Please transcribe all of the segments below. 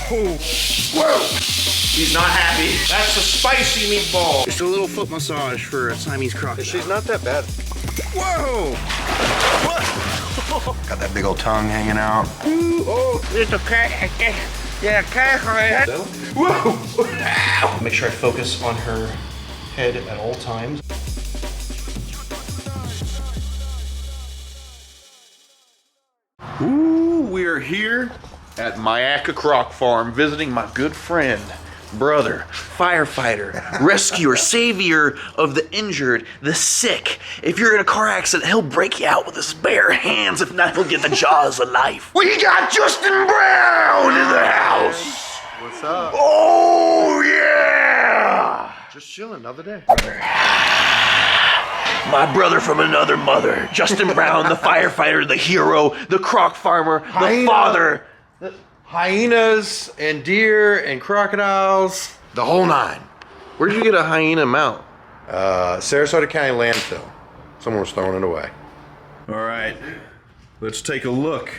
Whoa! He's not happy. That's a spicy meatball. Just a little foot massage for a Siamese crocodile. She's not that bad. Whoa! Got that big old tongue hanging out. Ooh, oh, it's a cat. Yeah, cat. Whoa! Make sure I focus on her head at all times. Ooh, we are here at Myakka Croc Farm visiting my good friend, brother, firefighter, rescuer, savior of the injured, the sick. If you're in a car accident, he'll break you out with his bare hands. If not, he'll get the jaws of life. We got Justin Brown in the house. What's up? Oh, yeah. Just chilling another day. My brother from another mother, Justin Brown, the firefighter, the hero, the croc farmer, the father. Hyenas and deer and crocodiles, the whole nine. Where'd you get a hyena mount? Sarasota County landfill. Someone was throwing it away. All right, let's take a look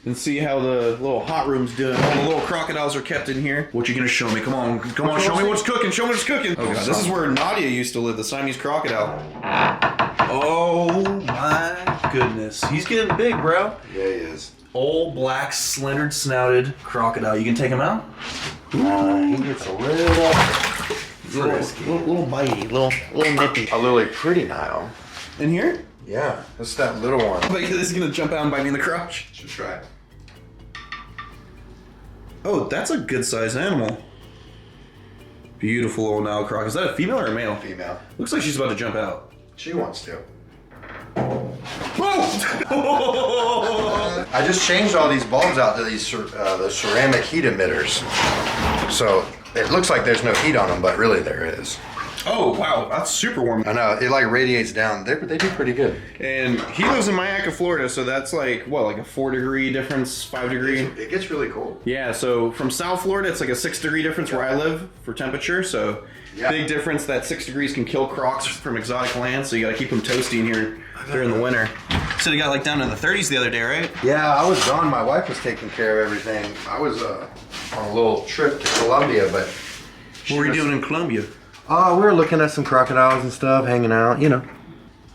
and see how the little hot room's doing. All the little crocodiles are kept in here. What you gonna show me? Come on, show me what's cooking. Show me what's cooking. Oh God, this is where Nadia used to live, the Siamese crocodile. Oh my goodness, he's getting big, bro. Yeah, he is. Old black slendered snouted crocodile. You can take him out? He gets a little bitey, little nippy. a really pretty Nile. In here? Yeah, it's that little one. Like this is gonna jump out and bite me in the crotch. Should try it. Oh, that's a good sized animal. Beautiful old Nile croc. Is that a female or a male? Female. Looks like she's about to jump out. She wants to. Whoa! I just changed all these bulbs out to these the ceramic heat emitters. So it looks like there's no heat on them, but really there is. Oh wow, that's super warm. I know, it like radiates down. They do pretty good. And he lives in Myakka, Florida, so that's like, what, like a 4-degree difference, 5-degree? It gets really cold. Yeah, so from South Florida, it's like a 6-degree difference where I live for temperature, so big difference. That 6 degrees can kill crocs from exotic lands, so you gotta keep them toasty in here during the winter. So they got like down to the 30s the other day, right? Yeah, I was gone. My wife was taking care of everything. I was on a little trip to Colombia, but... What were you doing in Colombia? Oh, we were looking at some crocodiles and stuff, hanging out, you know.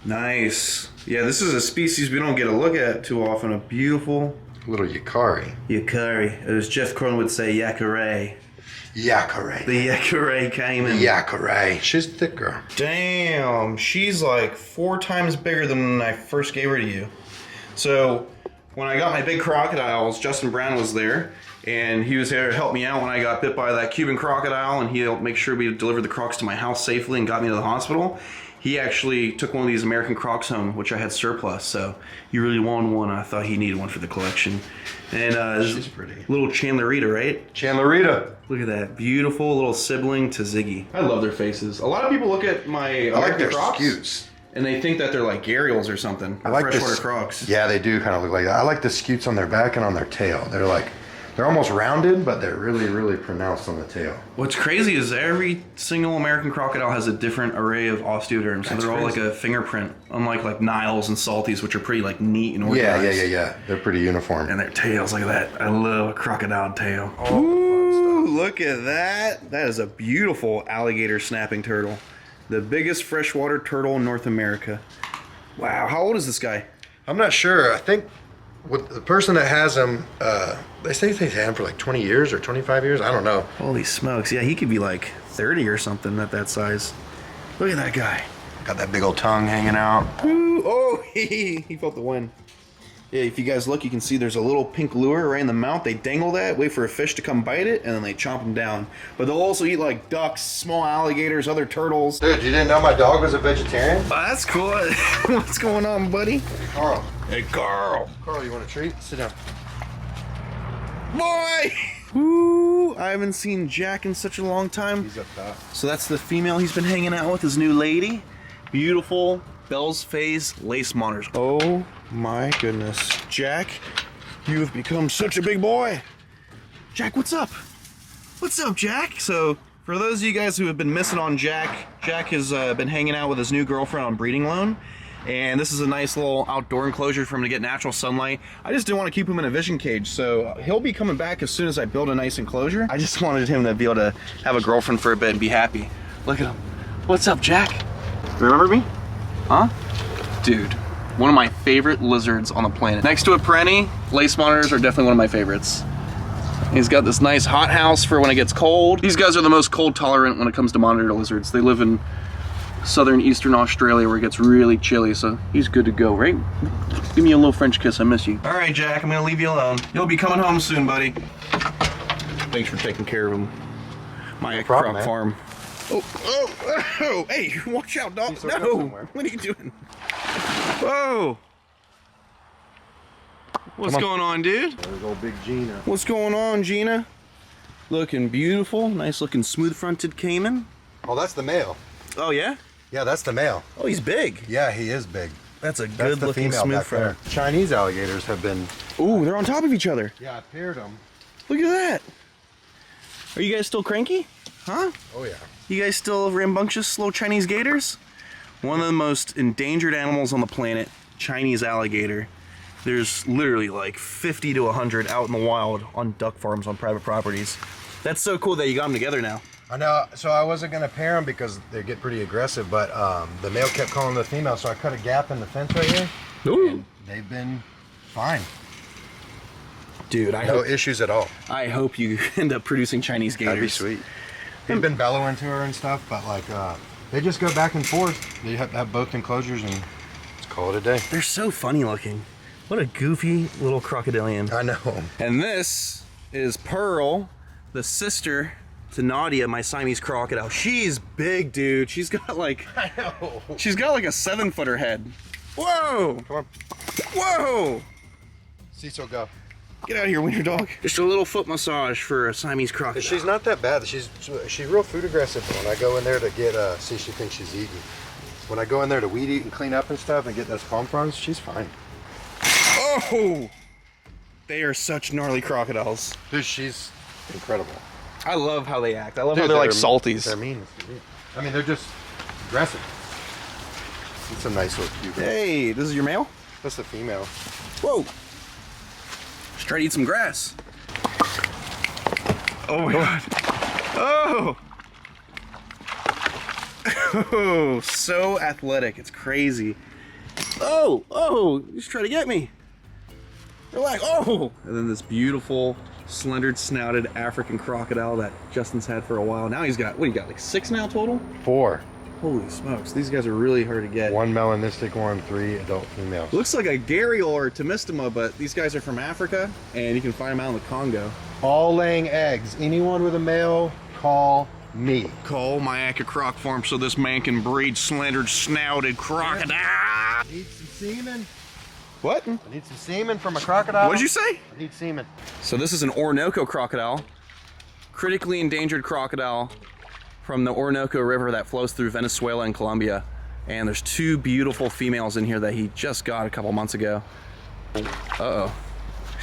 Nice. Yeah, this is a species we don't get a look at too often. A beautiful... Little Yakari. Yakari. As Jeff Corlin would say, Yakare. Yakari. The Yakare caiman. Yakari. She's a thick girl. Damn, she's like 4 times bigger than when I first gave her to you. So, when I got my big crocodiles, Justin Brown was there, and he was there to help me out when I got bit by that Cuban crocodile, and he helped make sure we delivered the crocs to my house safely and got me to the hospital. He actually took one of these American crocs home, which I had surplus, so he really wanted one, and I thought he needed one for the collection. And she's pretty. Little Chandlerita, right? Chandlerita. Look at that. Beautiful little sibling to Ziggy. I love their faces. A lot of people look at my American crocs, scutes. and they think that they're like gharials or something. I like freshwater this, crocs. Yeah, they do kind of look like that. I like the scutes on their back and on their tail. They're almost rounded, but they're really, really pronounced on the tail. What's crazy is every single American crocodile has a different array of osteoderms, so they're all like a fingerprint, unlike like Niles and Salties, which are pretty like neat and organized. Yeah. They're pretty uniform. And their tails, look at that. I love a crocodile tail. Ooh, look at that. That is a beautiful alligator snapping turtle. The biggest freshwater turtle in North America. Wow, how old is this guy? I'm not sure. I think with the person that has them, they say they've had him for like 20 years or 25 years. I don't know. Holy smokes. Yeah, he could be like 30 or something at that size. Look at that guy. Got that big old tongue hanging out. Ooh, oh, he felt the wind. Yeah, if you guys look, you can see there's a little pink lure right in the mouth. They dangle that, wait for a fish to come bite it, and then they chomp them down. But they'll also eat like ducks, small alligators, other turtles. Dude, you didn't know my dog was a vegetarian? Oh, that's cool. What's going on, buddy? Carl. Hey, Carl. Carl, you want a treat? Sit down. Boy! Woo! I haven't seen Jack in such a long time. He's up top. So that's the female he's been hanging out with, his new lady. Beautiful Bell's Phase lace monitors. Oh my goodness. Jack, you have become such a big boy. Jack, what's up? What's up, Jack? So, for those of you guys who have been missing on Jack, Jack has been hanging out with his new girlfriend on breeding loan. And this is a nice little outdoor enclosure for him to get natural sunlight. I just didn't want to keep him in a vision cage, so he'll be coming back as soon as I build a nice enclosure. I just wanted him to be able to have a girlfriend for a bit and be happy. Look at him. What's up, Jack? Remember me? Huh? Dude, one of my favorite lizards on the planet. Next to a perennie, lace monitors are definitely one of my favorites. He's got this nice hot house for when it gets cold. These guys are the most cold tolerant when it comes to monitor lizards. They live in southern eastern Australia where it gets really chilly, so he's good to go, right? Give me a little French kiss, I miss you. All right, Jack, I'm gonna leave you alone. You'll be coming home soon, buddy. Thanks for taking care of him. My croc farm. Oh, hey, watch out, dog. No, what are you doing? Whoa. What's going on, dude? There's old big Gina. What's going on, Gina? Looking beautiful, nice looking smooth-fronted caiman. Oh, that's the male. Oh, yeah? Yeah, that's the male. Oh, he's big. Yeah, he is big. That's a good looking smooth front. Chinese alligators have been... Ooh, they're on top of each other. Yeah, I paired them. Look at that. Are you guys still cranky? Huh? Oh, yeah. You guys still rambunctious little Chinese gators? One of the most endangered animals on the planet, Chinese alligator. There's literally like 50 to 100 out in the wild on duck farms on private properties. That's so cool that you got them together now. I know, so I wasn't going to pair them because they get pretty aggressive, but the male kept calling the female, so I cut a gap in the fence right here. Ooh. And they've been fine. Dude, no issues at all. I hope you end up producing Chinese gators. That'd be sweet. They've been bellowing to her and stuff, but like, they just go back and forth. They have to have both enclosures and just call it a day. They're so funny looking. What a goofy little crocodilian. I know. And this is Pearl, the sister to Nadia, my Siamese crocodile. She's big, dude. She's got like, I know. She's got like a 7-footer head. Whoa! Come on. Whoa! Cecil, go. Get out of here, wiener dog. Just a little foot massage for a Siamese crocodile. She's not that bad. She's real food aggressive. When I go in there to get, see, she thinks she's eating. When I go in there to weed eat and clean up and stuff and get those palm fronds, she's fine. Oh! They are such gnarly crocodiles. Dude, she's incredible. I love how they act. I love how they're like salties. They're mean. I mean, they're just aggressive. It's a nice little cute. Hey, this is your male? That's the female. Whoa! Let's try to eat some grass. Oh my god. Oh! Oh, so athletic. It's crazy. Oh, just try to get me. Relax. Oh! And then this beautiful, slender-snouted African crocodile that Justin's had for a while. Now he's got, what do you got, like 6 now total? 4. Holy smokes, these guys are really hard to get. 1 melanistic one, 3 adult females. Looks like a gharial or Temistoma, but these guys are from Africa, and you can find them out in the Congo. All laying eggs. Anyone with a male, call me. Call Mayaka Croc Farm so this man can breed slandered snouted crocodile. I need some semen. What? I need some semen from a crocodile. What'd you say? I need semen. So this is an Orinoco crocodile, critically endangered crocodile from the Orinoco River that flows through Venezuela and Colombia. And there's 2 beautiful females in here that he just got a couple months ago. Uh-oh.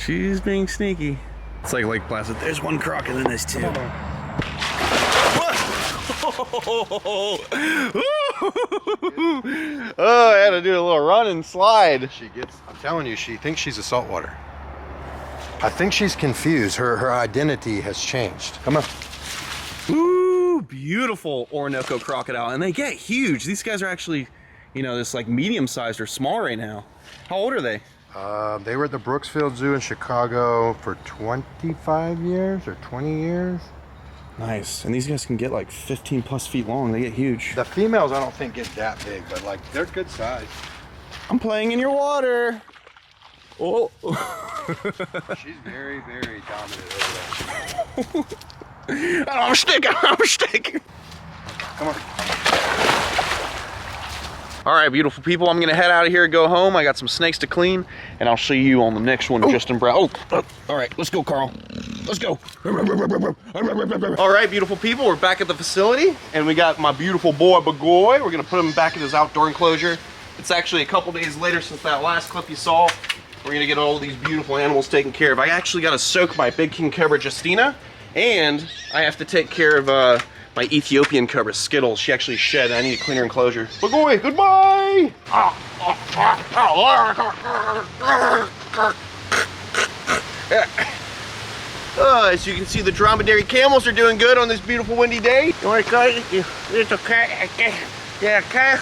She's being sneaky. It's like Lake Placid. There's 1 croc and then there's 2. Oh, I had to do a little run and slide. She gets, I'm telling you, she thinks she's a saltwater. I think she's confused. Her identity has changed. Come on. Ooh, beautiful Orinoco crocodile. And they get huge. These guys are actually, you know, this like medium-sized or small right now. How old are they? They were at the Brooksfield Zoo in Chicago for 25 years or 20 years. Nice. And these guys can get like 15 plus feet long. They get huge. The females I don't think get that big, but like they're good size. I'm playing in your water. Oh. She's very, very dominant over there. I'm a stick. Come on. All right, beautiful people. I'm gonna head out of here and go home. I got some snakes to clean, and I'll see you on the next one, Justin Brown. Oh, all right, let's go, Carl. Let's go. All right, beautiful people, we're back at the facility, and we got my beautiful boy, Bagoy. We're gonna put him back in his outdoor enclosure. It's actually a couple days later since that last clip you saw. We're gonna get all these beautiful animals taken care of. I actually gotta soak my big king cobra Justina, and I have to take care of my Ethiopian Cobra, Skittles. She actually shed. I need to clean her enclosure. But go away. Goodbye. As you can see, the dromedary camels are doing good on this beautiful windy day. You want to go? It's okay. Yeah, cat.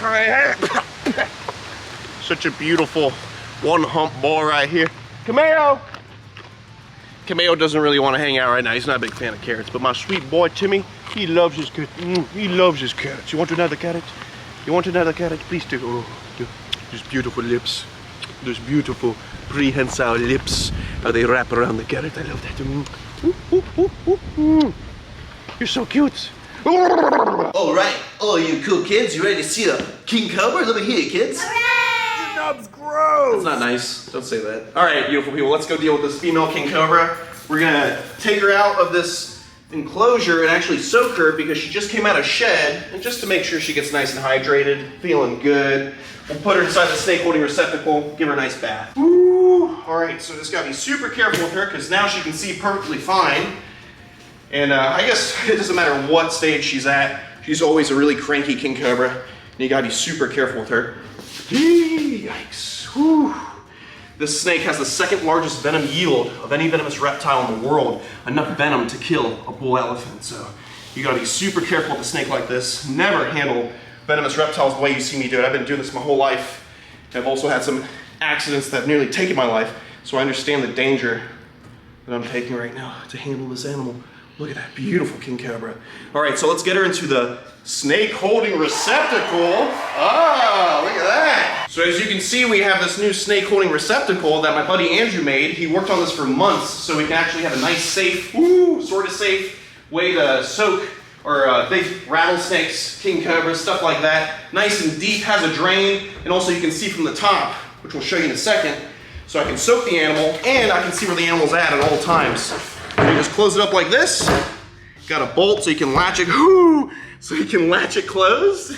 Such a beautiful one hump bull right here. Cameo! Cameo doesn't really want to hang out right now. He's not a big fan of carrots, but my sweet boy Timmy, he loves his carrots. He loves his carrots. You want another carrot? You want another carrot? Please do. Oh, those beautiful lips. Those beautiful prehensile lips. How they wrap around the carrot. I love that. You're so cute. All right, all you cool kids, you ready to see the king cobra? Let me hear you, kids. Nub's gross. That's not nice. Don't say that. All right, beautiful people, let's go deal with this female king cobra. We're gonna take her out of this enclosure and actually soak her because she just came out of shed, and just to make sure she gets nice and hydrated, feeling good, we'll put her inside the snake holding receptacle, give her a nice bath. Woo! All right, so just gotta be super careful with her because now she can see perfectly fine. And I guess it doesn't matter what stage she's at, she's always a really cranky king cobra, and you gotta be super careful with her. Yikes. Whew. This snake has the second largest venom yield of any venomous reptile in the world, enough venom to kill a bull elephant. So you gotta be super careful with a snake like this. Never handle venomous reptiles the way you see me do it. I've been doing this my whole life. I've also had some accidents that have nearly taken my life, so I understand the danger that I'm taking right now to handle this animal. Look at that beautiful king cobra. All right, so let's get her into the snake holding receptacle. Ah, look at that. So as you can see, we have this new snake holding receptacle that my buddy Andrew made. He worked on this for months so we can actually have a nice, safe, sort of safe way to soak or big rattlesnakes, king cobras, stuff like that. Nice and deep, has a drain, and also you can see from the top, which we'll show you in a second. So I can soak the animal and I can see where the animal's at all times. You just close it up like this. Got a bolt so you can latch it, so you can latch it closed.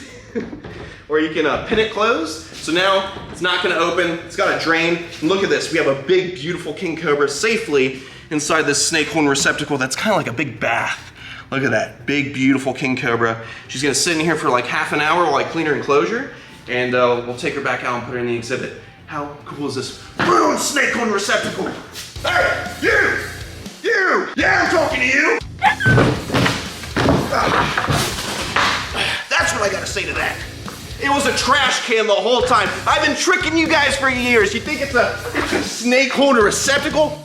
Or you can pin it closed. So now it's not gonna open, it's got a drain. And look at this, we have a big, beautiful king cobra safely inside this snake horn receptacle that's kind of like a big bath. Look at that, big, beautiful king cobra. She's gonna sit in here for like half an hour while I clean her enclosure, and we'll take her back out and put her in the exhibit. How cool is this? Boom, snake horn receptacle. Hey, you! Yeah, I'm talking to you! That's what I gotta say to that. It was a trash can the whole time. I've been tricking you guys for years. You think it's a snake holder receptacle?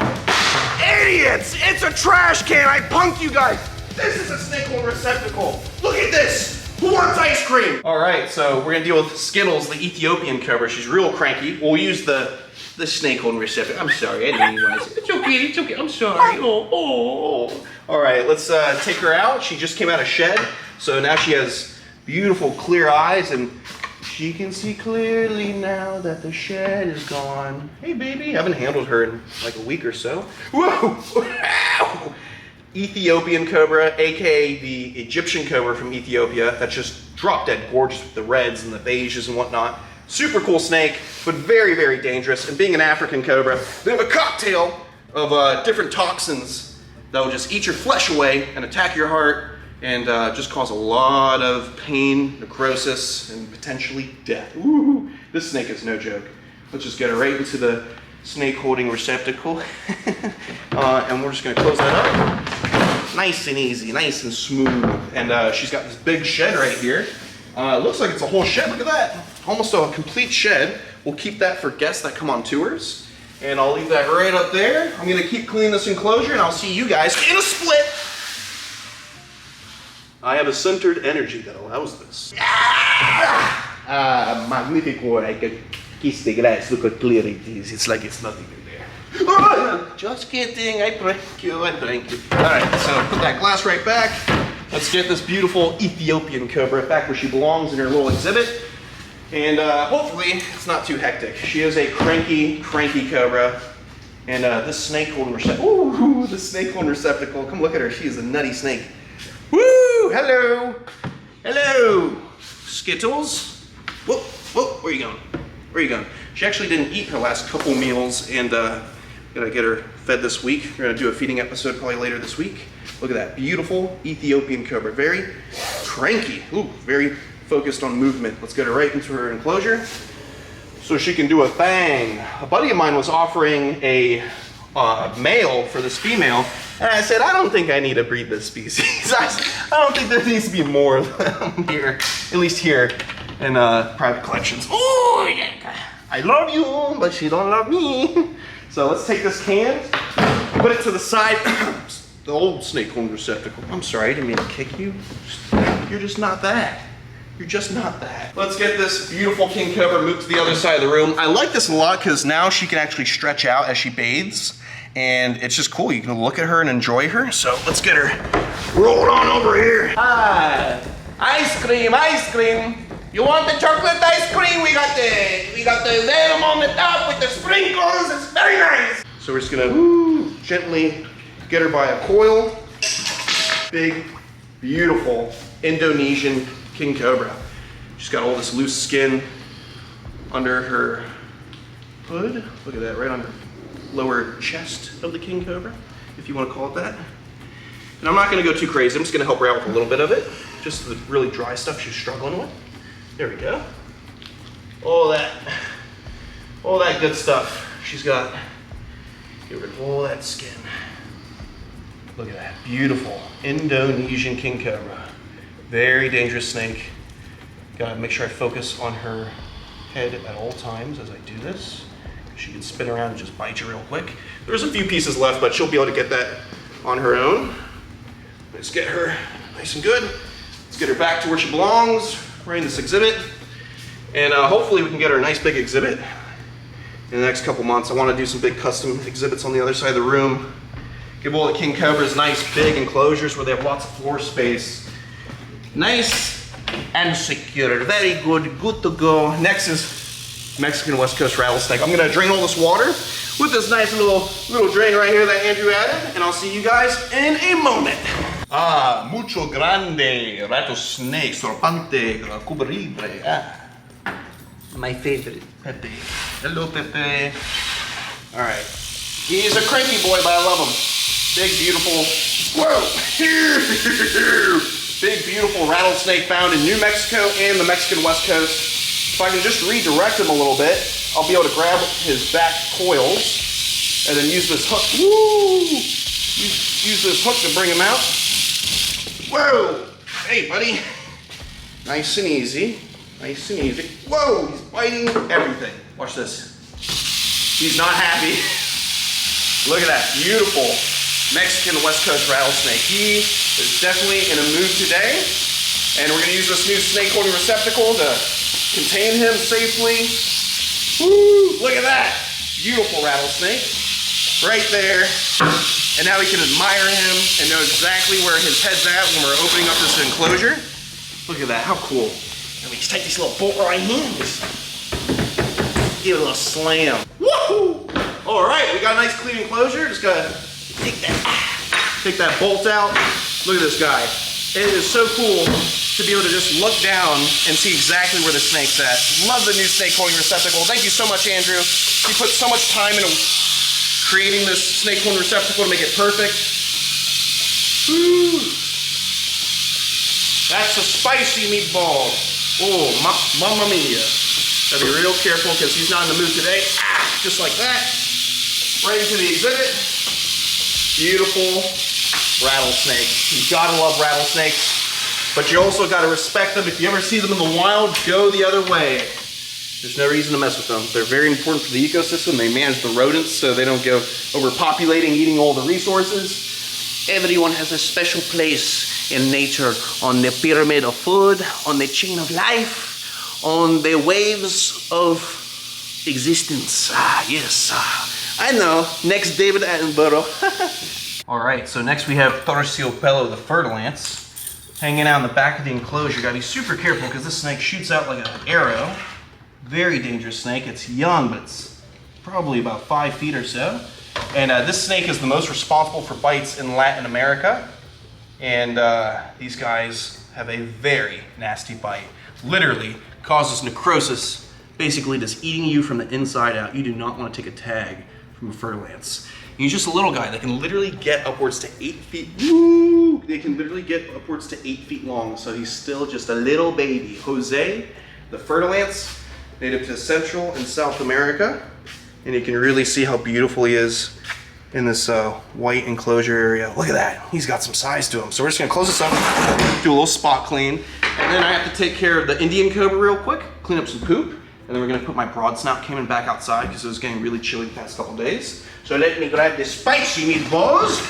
Idiots! It's a trash can. I punked you guys. This is a snake holder receptacle. Look at this. Who wants ice cream? All right, so we're gonna deal with Skittles, the Ethiopian cobra. She's real cranky. We'll use the snake holding receptacle. I'm sorry, I didn't realize it. It's okay, I'm sorry. Oh. All right, let's take her out. She just came out of shed, so now she has beautiful clear eyes, and she can see clearly now that the shed is gone. Hey baby, I haven't handled her in like a week or so. Whoa! Ow! Ethiopian cobra, aka the Egyptian cobra from Ethiopia, that's just drop dead gorgeous with the reds and the beiges and whatnot. Super cool snake, but very, very dangerous. And being an African cobra, they have a cocktail of different toxins that will just eat your flesh away and attack your heart and just cause a lot of pain, necrosis, and potentially death. Ooh, this snake is no joke. Let's just get her right into the snake holding receptacle. And we're just gonna close that up. Nice and easy, nice and smooth. And she's got this big shed right here. It looks like it's a whole shed, look at that. Almost a complete shed. We'll keep that for guests that come on tours. And I'll leave that right up there. I'm gonna keep cleaning this enclosure and I'll see you guys in a split. I have a centered energy that allows this. Magnifico, I can kiss the glass, look how clear it is. It's like it's nothing in there. Just kidding, I prank you. All right, so put that glass right back. Let's get this beautiful Ethiopian cobra back where she belongs in her little exhibit. And hopefully it's not too hectic. She is a cranky, cranky cobra. And this snake holding receptacle, this snake holding receptacle, come look at her, she is a nutty snake. Woo, hello, hello, Skittles. Whoa, where are you going? Where are you going? She actually didn't eat her last couple meals, and gotta get her fed this week. We're gonna do a feeding episode probably later this week. Look at that, beautiful Ethiopian cobra. Very cranky, ooh, very focused on movement. Let's get her right into her enclosure so she can do a thing. A buddy of mine was offering a male for this female, and I said, I don't think I need to breed this species. I don't think there needs to be more of them here, at least here in private collections. Oh, yeah. I love you, but she don't love me. So let's take this can, put it to the side. The old snake horn receptacle. I'm sorry, I didn't mean to kick you. You're just not that. You're just not that. Let's get this beautiful king cobra moved to the other side of the room. I like this a lot because now she can actually stretch out as she bathes, and it's just cool. You can look at her and enjoy her. So let's get her rolled on over here. Hi, ice cream, ice cream. You want the chocolate ice cream? We got the venom on the top with the sprinkles. It's very nice. So we're just gonna gently get her by a coil. Big, beautiful Indonesian king cobra. She's got all this loose skin under her hood. Look at that, right on her lower chest of the king cobra, if you want to call it that. And I'm not gonna go too crazy. I'm just gonna help her out with a little bit of it. Just the really dry stuff she's struggling with. There we go. All that good stuff. She's got, get rid of all that skin. Look at that, beautiful Indonesian king cobra. Very dangerous snake. Gotta make sure I focus on her head at all times as I do this. She can spin around and just bite you real quick. There's a few pieces left, but she'll be able to get that on her own. Let's get her nice and good. Let's get her back to where she belongs, right in this exhibit. And hopefully we can get her a nice big exhibit in the next couple months. I want to do some big custom exhibits on the other side of the room. Give all the king cobras nice big enclosures where they have lots of floor space. Nice and secure, very good, good to go. Next is Mexican West Coast rattlesnake. I'm gonna drain all this water with this nice little drain right here that Andrew added, and I'll see you guys in a moment. Ah, mucho grande rattlesnake, sorpante, cubribre. Ah, my favorite, Pepe. Hello, Pepe. All right, he's a cranky boy, but I love him. Big, beautiful, whoa! Big, beautiful rattlesnake found in New Mexico and the Mexican West Coast. If I can just redirect him a little bit, I'll be able to grab his back coils and then use this hook. Woo! Use this hook to bring him out. Whoa! Hey, buddy. Nice and easy. Nice and easy. Whoa! He's biting everything. Watch this. He's not happy. Look at that. Beautiful Mexican West Coast rattlesnake. He is definitely in a mood today. And we're gonna use this new snake holding receptacle to contain him safely. Woo! Look at that. Beautiful rattlesnake. Right there. And now we can admire him and know exactly where his head's at when we're opening up this enclosure. Look at that, how cool. And we just take this little bolt right here and just give it a little slam. Woohoo! All right, we got a nice clean enclosure. Just gotta take that bolt out. Look at this guy. It is so cool to be able to just look down and see exactly where the snake's at. Love the new snake holding receptacle. Thank you so much, Andrew. You put so much time into creating this snake horn receptacle to make it perfect. Woo. That's a spicy meatball. Oh, mamma mia. Gotta be real careful because he's not in the mood today. Ah, just like that. Right into the exhibit. Beautiful rattlesnake. You gotta love rattlesnakes, but you also gotta respect them. If you ever see them in the wild, go the other way. There's no reason to mess with them. They're very important for the ecosystem. They manage the rodents so they don't go overpopulating, eating all the resources. Everyone has a special place in nature on the pyramid of food, on the chain of life, on the waves of existence. Ah, yes. I know. Next, David Attenborough. All right, so next we have Terciopelo, the fer-de-lance, hanging out in the back of the enclosure. You gotta be super careful because this snake shoots out like an arrow. Very dangerous snake. It's young, but it's probably about 5 feet or so. And this snake is the most responsible for bites in Latin America. And these guys have a very nasty bite. Literally causes necrosis, basically just eating you from the inside out. You do not want to take a tag from a fer-de-lance. He's just a little guy that can literally get upwards to 8 feet. Woo! They can literally get upwards to 8 feet long. So he's still just a little baby. Jose, the fer-de-lance, native to Central and South America. And you can really see how beautiful he is in this white enclosure area. Look at that. He's got some size to him. So we're just gonna close this up, do a little spot clean. And then I have to take care of the Indian Cobra real quick, clean up some poop. And then we're gonna put my broad-snout caiman back outside because it was getting really chilly the past couple days. So let me grab the spicy meatballs.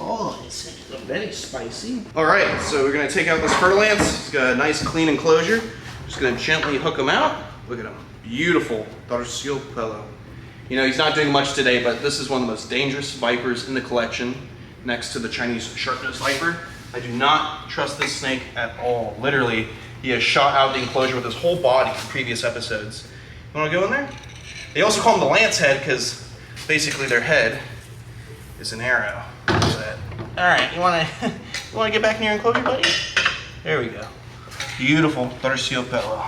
Oh, it's very spicy. All right, so we're gonna take out this fer-de-lance. It's got a nice clean enclosure. Just gonna gently hook him out. Look at him, beautiful terciopelo. You know, he's not doing much today, but this is one of the most dangerous vipers in the collection, next to the Chinese sharp-nosed viper. I do not trust this snake at all. Literally, he has shot out the enclosure with his whole body in previous episodes. You wanna go in there? They also call him the lance head because basically their head is an arrow. Look at that. All right, you wanna get back in your enclosure, buddy? There we go. Beautiful terciopelo.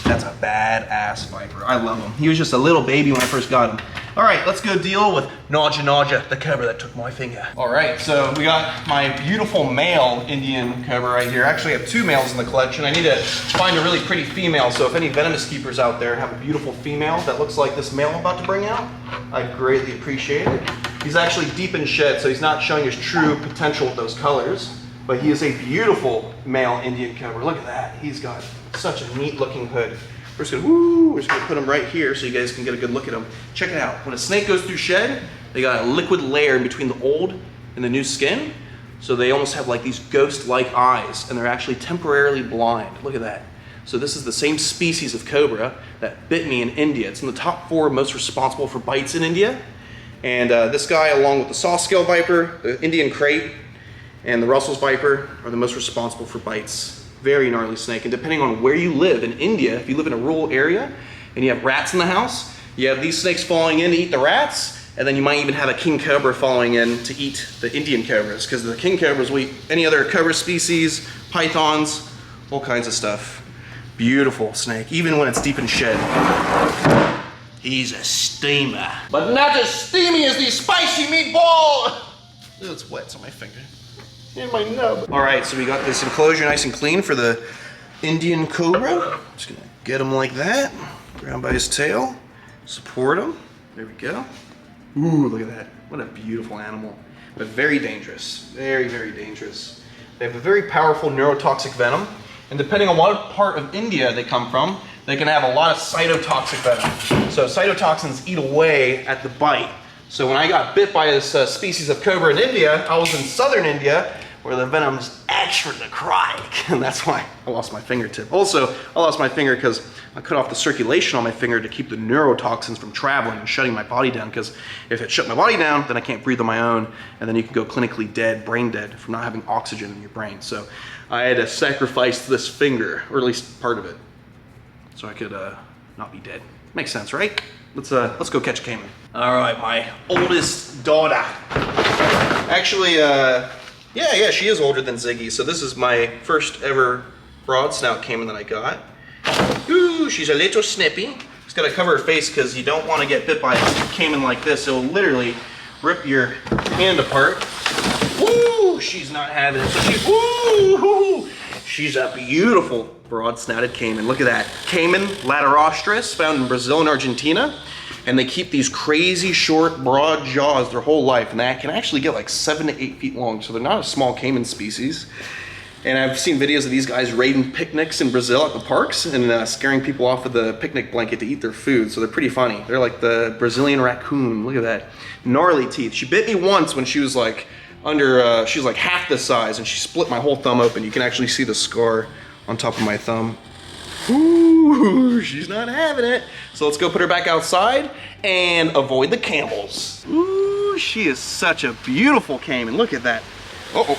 That's a badass viper. I love him. He was just a little baby when I first got him. All right, let's go deal with Naja, the cobra that took my finger. All right, so we got my beautiful male Indian cobra right here. Actually, I have 2 males in the collection. I need to find a really pretty female, so if any venomous keepers out there have a beautiful female that looks like this male I'm about to bring out, I'd greatly appreciate it. He's actually deep in shed, so he's not showing his true potential with those colors, but he is a beautiful male Indian cobra. Look at that. He's got such a neat looking hood. We're just gonna put him right here so you guys can get a good look at him. Check it out. When a snake goes through shed, they got a liquid layer in between the old and the new skin. So they almost have like these ghost-like eyes, and they're actually temporarily blind. Look at that. So this is the same species of cobra that bit me in India. It's in the top 4 most responsible for bites in India. And this guy, along with the saw-scale viper, the Indian crate, and the Russell's viper, are the most responsible for bites. Very gnarly snake, and depending on where you live in India, if you live in a rural area and you have rats in the house, you have these snakes falling in to eat the rats, and then you might even have a king cobra falling in to eat the Indian cobras, because the king cobras will eat any other cobra species, pythons, all kinds of stuff. Beautiful snake, even when it's deep in shed. He's a steamer. But not as steamy as these spicy meatballs! Ew, it's wet, it's on my finger. In my nub. All right, so we got this enclosure nice and clean for the Indian cobra. Just gonna get him like that. Grab him by his tail, support him. There we go. Ooh, look at that. What a beautiful animal. But very dangerous, very, very dangerous. They have a very powerful neurotoxic venom. And depending on what part of India they come from, they can have a lot of cytotoxic venom. So cytotoxins eat away at the bite. So when I got bit by this species of cobra in India, I was in southern India where the venom's extra necrotic, and that's why I lost my fingertip. Also, I lost my finger because I cut off the circulation on my finger to keep the neurotoxins from traveling and shutting my body down, because if it shut my body down, then I can't breathe on my own, and then you can go clinically dead, brain dead, from not having oxygen in your brain. So I had to sacrifice this finger, or at least part of it, so I could not be dead. Makes sense, right? Let's go catch a caiman. All right, my oldest daughter. Actually, yeah, she is older than Ziggy. So this is my first ever broad-snout caiman that I got. Ooh, she's a little snippy. Just gotta cover her face because you don't want to get bit by a caiman like this. It'll literally rip your hand apart. Woo, she's not having it. So she's a beautiful broad-snouted caiman. Look at that. Caiman laterostris, found in Brazil and Argentina. And they keep these crazy short, broad jaws their whole life. And they can actually get like 7 to 8 feet long. So they're not a small caiman species. And I've seen videos of these guys raiding picnics in Brazil at the parks and scaring people off with the picnic blanket to eat their food. So they're pretty funny. They're like the Brazilian raccoon. Look at that. Gnarly teeth. She bit me once when she was like she was like half this size, and she split my whole thumb open. You can actually see the scar on top of my thumb. Ooh, she's not having it. So let's go put her back outside and avoid the camels. Ooh, she is such a beautiful caiman. Look at that. Whoa.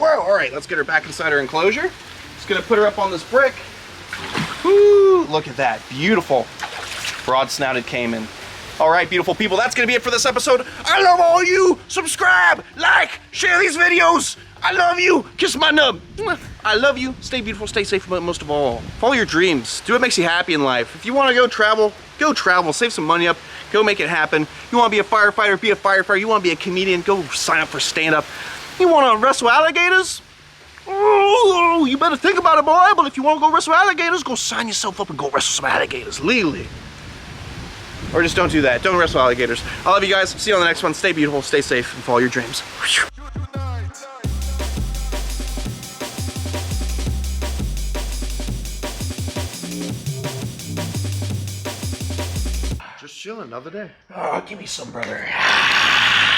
All right, let's get her back inside her enclosure. Just gonna put her up on this brick. Ooh, look at that. Beautiful broad-snouted caiman. All right, beautiful people, that's gonna be it for this episode. I love all you. Subscribe, like, share these videos. I love you. Kiss my nub. I love you. Stay beautiful, stay safe, but most of all, follow your dreams. Do what makes you happy in life. If you want to go travel, go travel. Save some money up. Go make it happen. You want to be a firefighter, be a firefighter. You want to be a comedian, go sign up for stand-up. You want to wrestle alligators? Oh, you better think about it, boy. But if you want to go wrestle alligators, go sign yourself up and go wrestle some alligators legally. Or just don't do that. Don't wrestle alligators. I love you guys. See you on the next one. Stay beautiful, stay safe, and follow your dreams. Just chilling another day. Oh, give me some, brother.